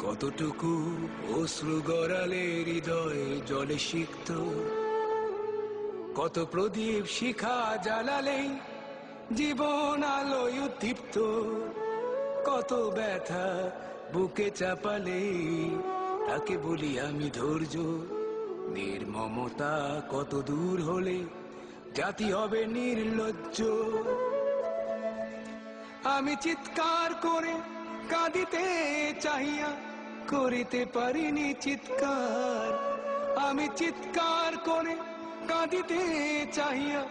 কতটুকু অশ্রু গড়ালে হৃদয়ে জলে সিক্ত, কত প্রদীপ শিখা জ্বালালে জীবন আলোয় উদ্দীপ্ত, কত ব্যথা বুকে চাপালে তাকে বলি আমি ধৈর্য। নির্মমতা কত দূর হলে জাতি হবে নির্লজ্জ। আমি চিৎকার করে কাঁদিতে চাহিয়া করিতে পারিনি চিৎকার। আমি চিৎকার করে কাঁদিতে চাহিয়া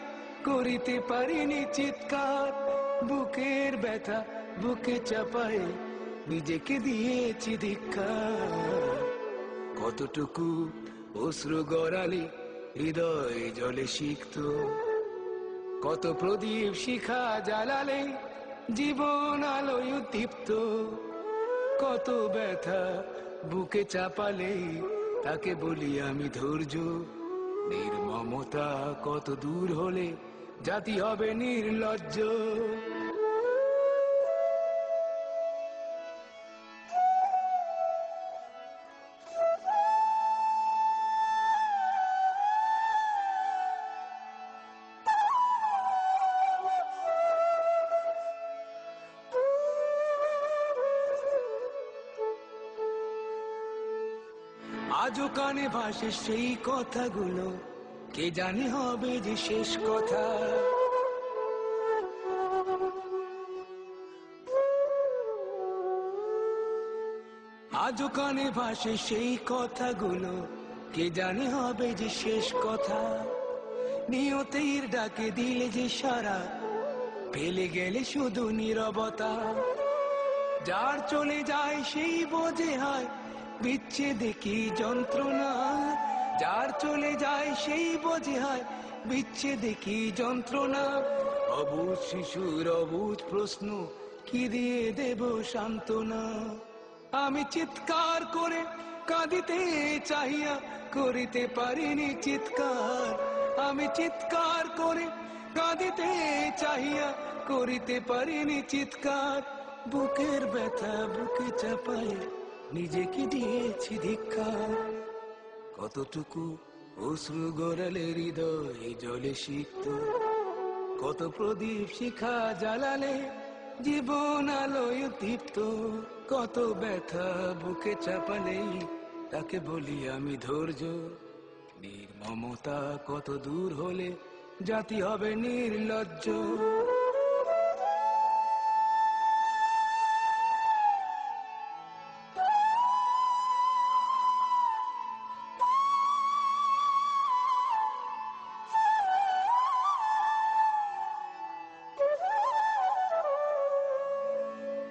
করিতে পারিনি চিৎকার। বুকের ব্যথা বুকে চাপায় নিজেকে দিয়েছি ধিক্কার। কতটুকু অশ্রু গড়ালে হৃদয় জলে সিক্ত, কত প্রদীপ শিখা জ্বালালে জীবন আলোয় উদ্দীপ্ত, কত ব্যথা বুকে চাপালে তাকে বলি আমি ধৈর্য। নির্মমতা কত দূর হলে জাতি হবে নির্লজ্জ। আজও কানে ভাসে সেই কথাগুলো, কে জানে হবে যে শেষ কথা। আজও কানে ভাসে সেই কথাগুলো, কে জানে হবে যে শেষ কথা। নিয়তির ডাকে দিলে যে সারা, ফেলে গেলে শুধু নীরবতা। যার চলে যায় সেই বোঝে হয় বিচ্ছেদে কি যন্ত্রণা। যার চলে যায় সেই বোঝে হয় বিচ্ছেদে কি যন্ত্রণা। অবুঝ শিশুর অবুঝ প্রশ্ন, কি দিয়ে দেব সান্ত্বনা। আমি চিৎকার করে কাঁদিতে চাহিয়া করিতে পারিনি চিৎকার। আমি চিৎকার করে কাঁদিতে চাহিয়া করিতে পারিনি চিৎকার। বুকের ব্যথা বুকে চাপায় নিজেকে দিয়েছি ধিক্কার। কতটুকু অশ্রু গড়ালে হৃদয় জলে সিক্ত, কত প্রদীপ শিখা জ্বালালে জীবন আলোয় উদ্দীপ্ত, কত ব্যথা বুকে চাপালে তাকে বলি আমি ধৈর্য। নির্মমতা কত দূর হলে জাতি হবে নির্লজ্জ।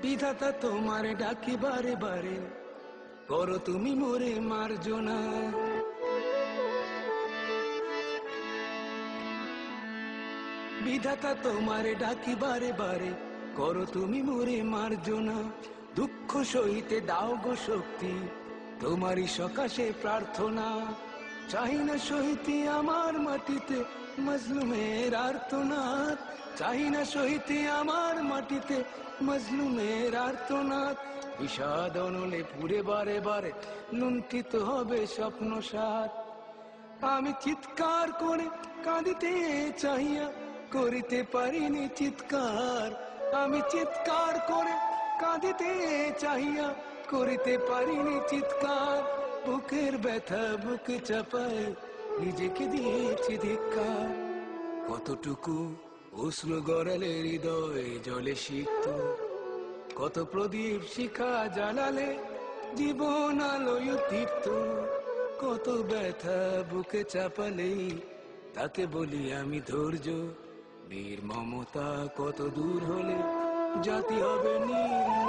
বিধাতা তোমারে ডাকি বারে বারে, করো তুমি মোরে মার্জনা। বিধাতা তোমারে ডাকি বারে বারে, করো তুমি মোরে মার্জনা। দুঃখ সহিতে দাও গো শক্তি, তোমারই সকাশে প্রার্থনা। চাই না সহিতে আমার মাটিতে মজলুমের আর্তনাদ। চাই না সহিতে আমার মাটিতে মজলুমের আর্তনাদ। বিষাদ অনলে পুরে বারে বারে লুণ্ঠিত হবে স্বপ্ন সাথ। আমি চিৎকার করে কাঁদিতে চাহিয়া করিতে পারিনি চিৎকার। আমি চিৎকার করে কাঁদিতে চাহিয়া করিতে পারিনি চিৎকার। বুকের ব্যথা বুকে চাপায় নিজেকে দিয়েছি ধিক্কার। কতটুকু অশ্রু গড়ালে হৃদয় জলে সিক্ত, কত প্রদীপ শিখা জ্বালালে জীবন আলোয় উদ্দীপ্ত, কত ব্যথা বুকে চাপালে তাকে বলি আমি ধৈর্য। নির্মমতা কত দূর হলে জাতি হবে নির্লজ্জ।